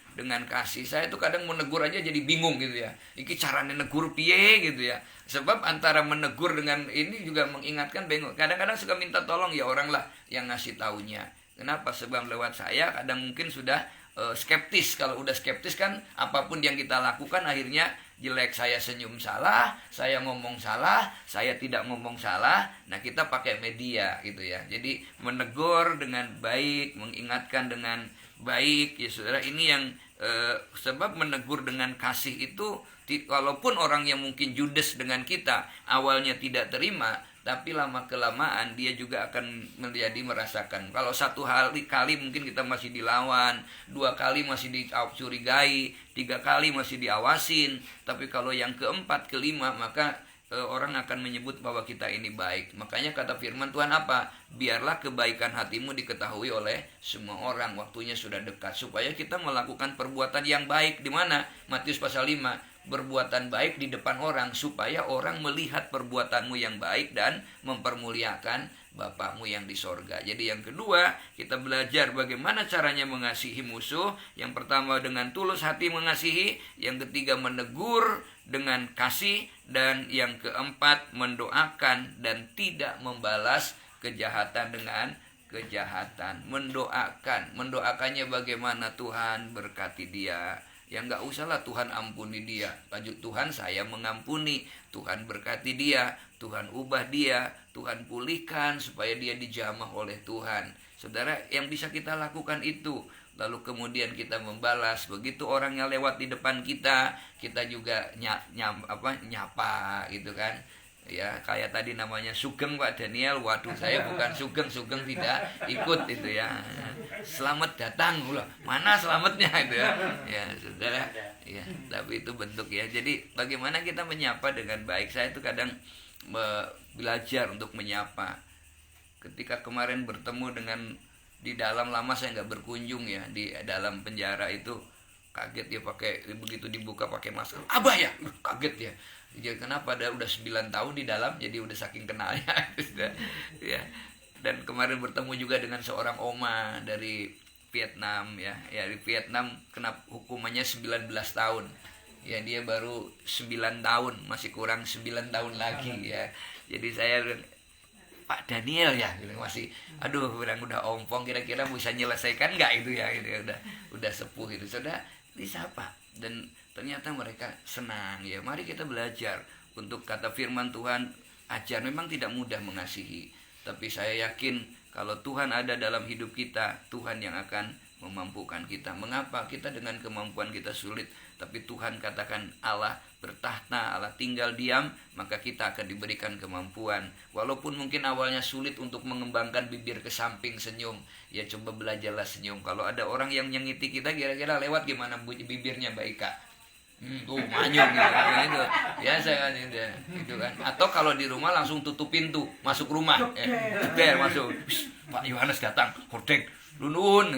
[SPEAKER 2] kasih. Saya tuh kadang menegur aja jadi bingung gitu ya. Iki caranya negur piye gitu ya. Sebab antara menegur dengan ini juga mengingatkan bingung. Kadang-kadang suka minta tolong ya orang lah yang ngasih taunya. Kenapa? Sebab lewat saya kadang mungkin sudah skeptis. Kalau udah skeptis kan apapun yang kita lakukan akhirnya jelek. Saya senyum salah, saya ngomong salah, saya tidak ngomong salah. Nah, kita pakai media gitu ya. Jadi menegur dengan baik, mengingatkan dengan baik ya saudara. Ini yang sebab menegur dengan kasih itu, walaupun orang yang mungkin judes dengan kita awalnya tidak terima, tapi lama kelamaan dia juga akan menjadi merasakan. Kalau satu kali mungkin kita masih dilawan, 2 kali masih dicurigai, 3 kali masih diawasin, tapi kalau yang keempat, kelima, maka orang akan menyebut bahwa kita ini baik. Makanya kata firman Tuhan apa? Biarlah kebaikan hatimu diketahui oleh semua orang. Waktunya sudah dekat supaya kita melakukan perbuatan yang baik. Di mana? Matius pasal 5. Berbuatan baik di depan orang supaya orang melihat perbuatanmu yang baik dan mempermuliakan Bapakmu yang di sorga. Jadi yang kedua, kita belajar bagaimana caranya mengasihi musuh. Yang pertama dengan tulus hati mengasihi. Yang ketiga menegur dengan kasih. Dan yang keempat mendoakan dan tidak membalas kejahatan dengan kejahatan. Mendoakannya bagaimana? Tuhan berkati dia. Ya nggak usahlah Tuhan ampuni dia. Lanjut, Tuhan saya mengampuni, Tuhan berkati dia, Tuhan ubah dia, Tuhan pulihkan supaya dia dijamah oleh Tuhan. Saudara, yang bisa kita lakukan itu. Lalu kemudian kita membalas. Begitu orang yang lewat di depan kita, kita juga nyapa gitu kan. Ya kayak tadi namanya Sugeng Pak Daniel. Waduh, saya bukan Sugeng tidak ikut itu ya. Selamat datang pula. Mana selamatnya itu ya. Ya saudara. Ya, tapi itu bentuk ya. Jadi bagaimana kita menyapa dengan baik. Saya itu kadang belajar untuk menyapa. Ketika kemarin bertemu dengan di dalam, lama saya nggak berkunjung ya di dalam penjara itu, kaget dia pakai begitu dibuka pakai masker. Abah ya, kaget ya. Jadi kenapa udah 9 tahun di dalam, jadi udah saking kenalnya ya. Dan kemarin bertemu juga dengan seorang oma dari Vietnam ya. Ya di Vietnam kena hukumannya 19 tahun. Ya dia baru 9 tahun, masih kurang 9 tahun lagi ya. Jadi saya Pak Daniel ya masih udah ompong, kira-kira bisa nyelesaikan nggak itu ya gitu, udah sepuh itu. Sudah disapa dan ternyata mereka senang ya. Mari kita belajar untuk kata firman Tuhan, ajar. Memang tidak mudah mengasihi, tapi saya yakin kalau Tuhan ada dalam hidup kita, Tuhan yang akan memampukan kita. Mengapa kita dengan kemampuan kita sulit, tapi Tuhan katakan Allah bertahta, Allah tinggal diam, maka kita akan diberikan kemampuan. Walaupun mungkin awalnya sulit untuk mengembangkan bibir ke samping senyum, ya coba belajarlah senyum. Kalau ada orang yang nyengiti kita, kira-kira lewat gimana bibirnya Mbak Ika? Tuh manyung gitu. Biasa kan itu kan. Atau kalau di rumah langsung tutup pintu, masuk rumah. Ceper masuk. Pak Yohanes datang, hordeng, lunun.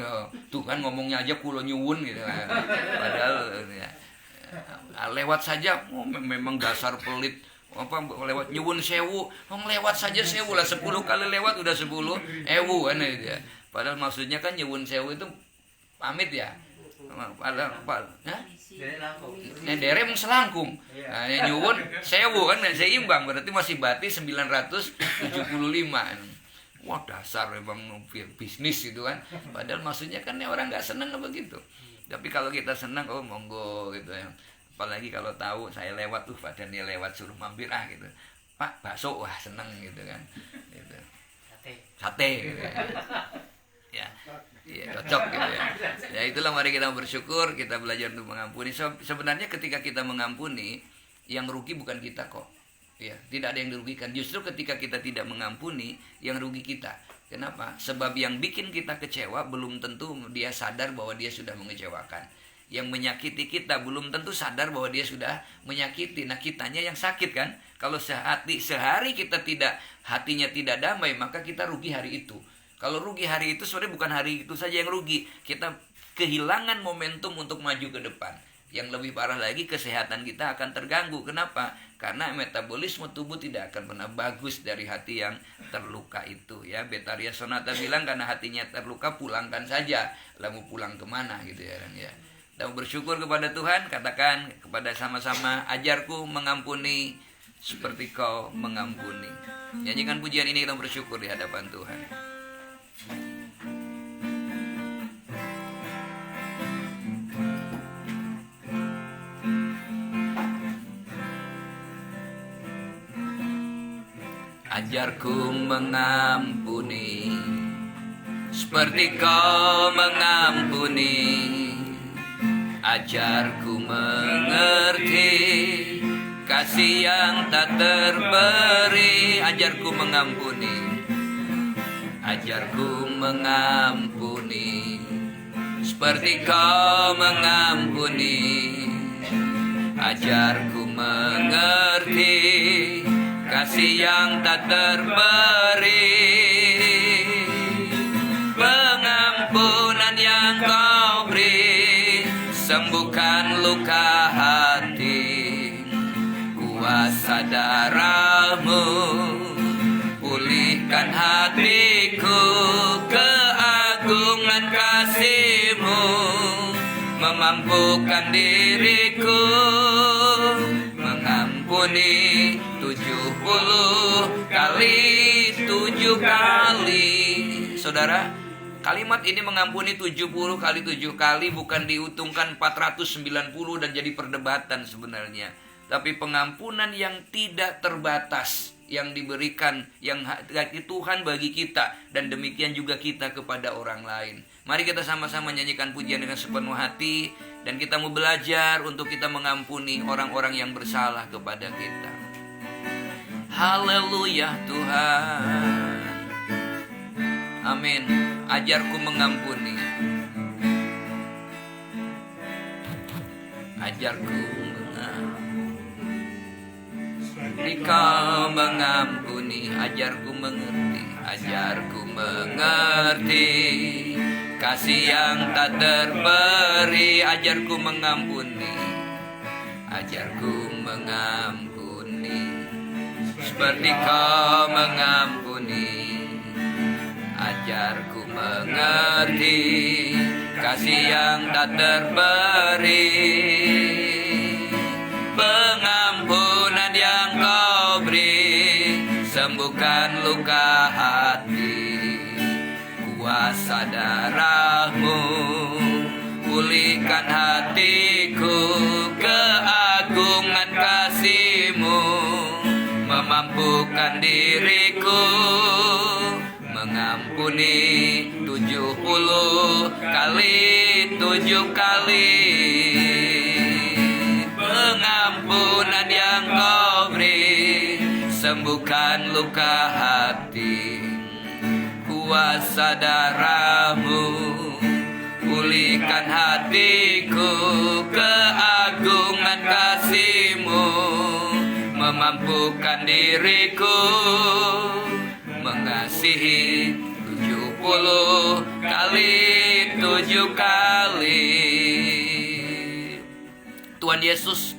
[SPEAKER 2] Tuh kan ngomongnya aja kulo nyuwun gitu kan. Padahal ya, lewat saja memang dasar pelit. Apa lewat nyuwun sewu, lewat saja sewu lah, 10 kali lewat udah 10 ewu kan gitu ya. Padahal maksudnya kan nyuwun sewu itu pamit ya. Padahal dere mung selangkung. Nah, nyuwun sewu kan seimbang, berarti masih bati 975. Wah, dasar memang bisnis gitu kan. Padahal maksudnya kan orang nggak senang begitu. Tapi kalau kita senang, oh monggo gitu ya. Apalagi kalau tahu saya lewat tuh, padahal dia lewat suruh mampir gitu. Pak, bakso, wah seneng gitu kan. Gitu. Sate gitu ya. Ya, cocok gitu ya. Ya itulah, mari kita bersyukur, kita belajar untuk mengampuni. Sebenarnya ketika kita mengampuni, yang rugi bukan kita kok. Ya, tidak ada yang dirugikan. Justru ketika kita tidak mengampuni, yang rugi kita. Kenapa? Sebab yang bikin kita kecewa belum tentu dia sadar bahwa dia sudah mengecewakan. Yang menyakiti kita belum tentu sadar bahwa dia sudah menyakiti. Nah, kitanya yang sakit kan. Kalau sehari kita hatinya tidak damai, maka kita rugi hari itu. Kalau rugi hari itu, sebenarnya bukan hari itu saja yang rugi. Kita kehilangan momentum untuk maju ke depan. Yang lebih parah lagi, kesehatan kita akan terganggu. Kenapa? Karena metabolisme tubuh tidak akan pernah bagus dari hati yang terluka itu. Ya, Betharia Sonata bilang, karena hatinya terluka, pulangkan saja. Lalu pulang kemana gitu ya. Dan bersyukur kepada Tuhan, katakan kepada sama-sama, ajarku mengampuni seperti kau mengampuni. Nyanyikan pujian ini, kita bersyukur di hadapan Tuhan. Ajarku mengampuni seperti kau mengampuni. Ajarku mengerti kasih yang tak terberi. Ajarku mengampuni. Ajarku mengampuni seperti kau mengampuni. Ajarku mengerti kasih yang tak terberi. Pengampunan yang kau beri, sembuhkan luka hati. Kuasa darahmu pulihkan hatiku. Keagungan kasih-Mu memampukan diriku. Mengampuni 70 kali 7 kali. Saudara, kalimat ini mengampuni 70 kali 7 kali bukan diutungkan 490 dan jadi perdebatan sebenarnya. Tapi pengampunan yang tidak terbatas yang diberikan, yang Tuhan bagi kita, dan demikian juga kita kepada orang lain. Mari kita sama-sama nyanyikan pujian dengan sepenuh hati, dan kita mau belajar untuk kita mengampuni orang-orang yang bersalah kepada kita. Haleluya Tuhan. Amin. Ajarku mengampuni. Ajarku mengampuni. Kau mengampuni. Ajarku mengerti. Ajarku mengerti kasih yang tak terberi. Ajarku mengampuni. Ajarku mengampuni seperti kau mengampuni. Ajarku mengerti kasih yang tak terberi. Pengampunan yang kau beri, sembuhkan luka hati. Kuasa darah-Mu pulihkan hatiku. Keagungan kasih-Mu memampukan diriku. Mengampuni 70 kali 7 kali. Pengampunan yang kau beri, sembuhkan luka hati. Kuasa darah-Mu pulihkan hatiku. Keagungan kasihi 70 kali 7 kali. Tuhan Yesus,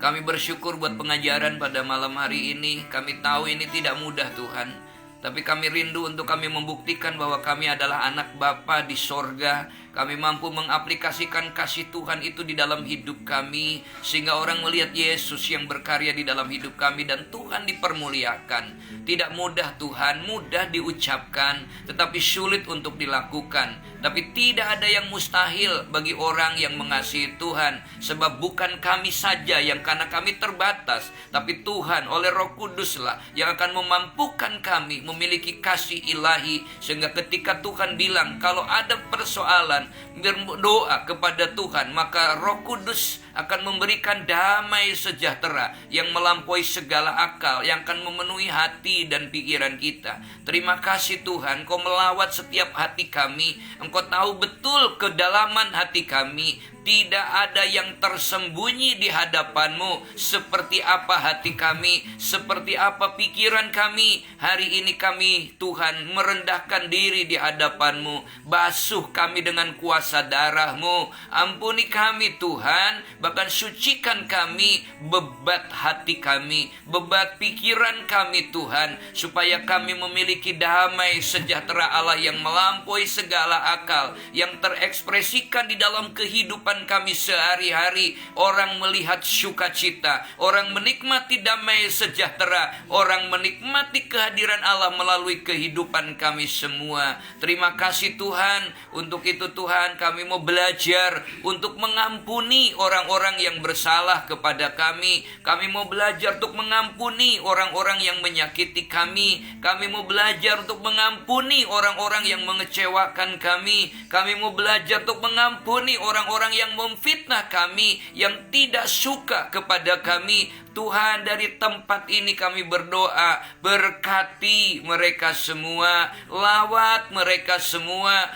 [SPEAKER 2] kami bersyukur buat pengajaran pada malam hari ini. Kami tahu ini tidak mudah Tuhan, tapi kami rindu untuk kami membuktikan bahwa kami adalah anak Bapa di sorga. Kami mampu mengaplikasikan kasih Tuhan itu di dalam hidup kami, sehingga orang melihat Yesus yang berkarya di dalam hidup kami dan Tuhan dipermuliakan. Tidak mudah Tuhan, mudah diucapkan, tetapi sulit untuk dilakukan. Tapi tidak ada yang mustahil bagi orang yang mengasihi Tuhan, sebab bukan kami saja yang karena kami terbatas, tapi Tuhan oleh Roh Kuduslah yang akan memampukan kami memiliki kasih ilahi, sehingga ketika Tuhan bilang kalau ada persoalan, berdoa kepada Tuhan, maka Roh Kudus akan memberikan damai sejahtera yang melampaui segala akal, yang akan memenuhi hati dan pikiran kita. Terima kasih Tuhan, Kau melawat setiap hati kami. Engkau tahu betul kedalaman hati kami. Tidak ada yang tersembunyi di hadapan-Mu. Seperti apa hati kami, seperti apa pikiran kami. Hari ini kami Tuhan merendahkan diri di hadapan-Mu. Basuh kami dengan kuasa darah-Mu. Ampuni kami Tuhan, bahkan sucikan kami, bebat hati kami, bebat pikiran kami Tuhan, supaya kami memiliki damai sejahtera Allah yang melampaui segala akal, yang terekspresikan di dalam kehidupan kami sehari-hari. Orang melihat sukacita, orang menikmati damai sejahtera, orang menikmati kehadiran Allah melalui kehidupan kami semua. Terima kasih Tuhan. Untuk itu Tuhan, kami mau belajar untuk mengampuni orang-orang yang bersalah kepada kami. Kami mau belajar untuk mengampuni orang-orang yang menyakiti kami. Kami mau belajar untuk mengampuni orang-orang yang mengecewakan kami. Kami mau belajar untuk mengampuni orang-orang yang memfitnah kami, yang tidak suka kepada kami. Tuhan, dari tempat ini kami berdoa, berkati mereka semua, lawat mereka semua,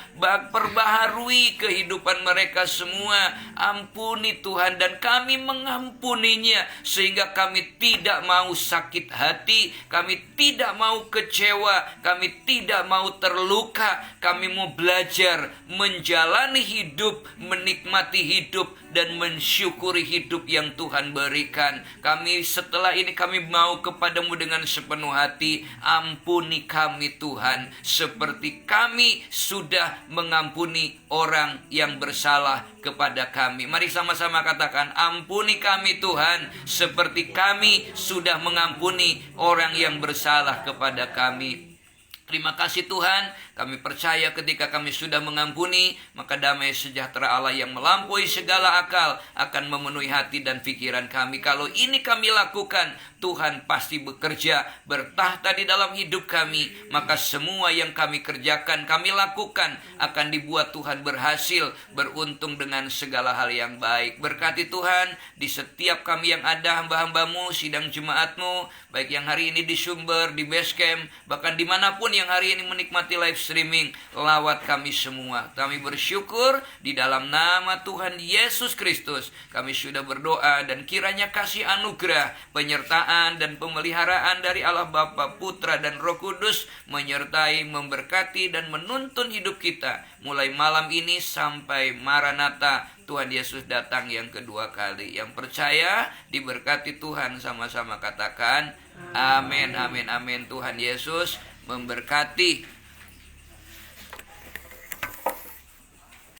[SPEAKER 2] perbaharui kehidupan mereka semua. Ampuni Tuhan, dan kami mengampuninya, sehingga kami tidak mau sakit hati, kami tidak mau kecewa, kami tidak mau terluka. Kami mau belajar menjalani hidup, menikmati hidup, dan mensyukuri hidup yang Tuhan berikan. Kami setelah ini kami mau kepadamu dengan sepenuh hati. Ampuni kami Tuhan, seperti kami sudah mengampuni orang yang bersalah kepada kami. Mari sama-sama katakan, ampuni kami Tuhan, seperti kami sudah mengampuni orang yang bersalah kepada kami. Terima kasih Tuhan, kami percaya ketika kami sudah mengampuni, maka damai sejahtera Allah yang melampaui segala akal akan memenuhi hati dan pikiran kami. Kalau ini kami lakukan, Tuhan pasti bekerja, bertahta di dalam hidup kami. Maka semua yang kami kerjakan, kami lakukan, akan dibuat Tuhan berhasil, beruntung dengan segala hal yang baik. Berkati Tuhan di setiap kami yang ada, hamba-hambamu, sidang jemaatmu, baik yang hari ini di Sumber, di Basecamp, bahkan dimanapun yang hari ini menikmati live streaming. Lawat kami semua. Kami bersyukur di dalam nama Tuhan Yesus Kristus. Kami sudah berdoa, dan kiranya kasih anugerah, penyertaan dan pemeliharaan dari Allah Bapa, Putra dan Roh Kudus menyertai, memberkati dan menuntun hidup kita mulai malam ini sampai Maranatha, Tuhan Yesus datang yang kedua kali. Yang percaya diberkati Tuhan, sama-sama katakan amin, amin, amin. Tuhan Yesus memberkati.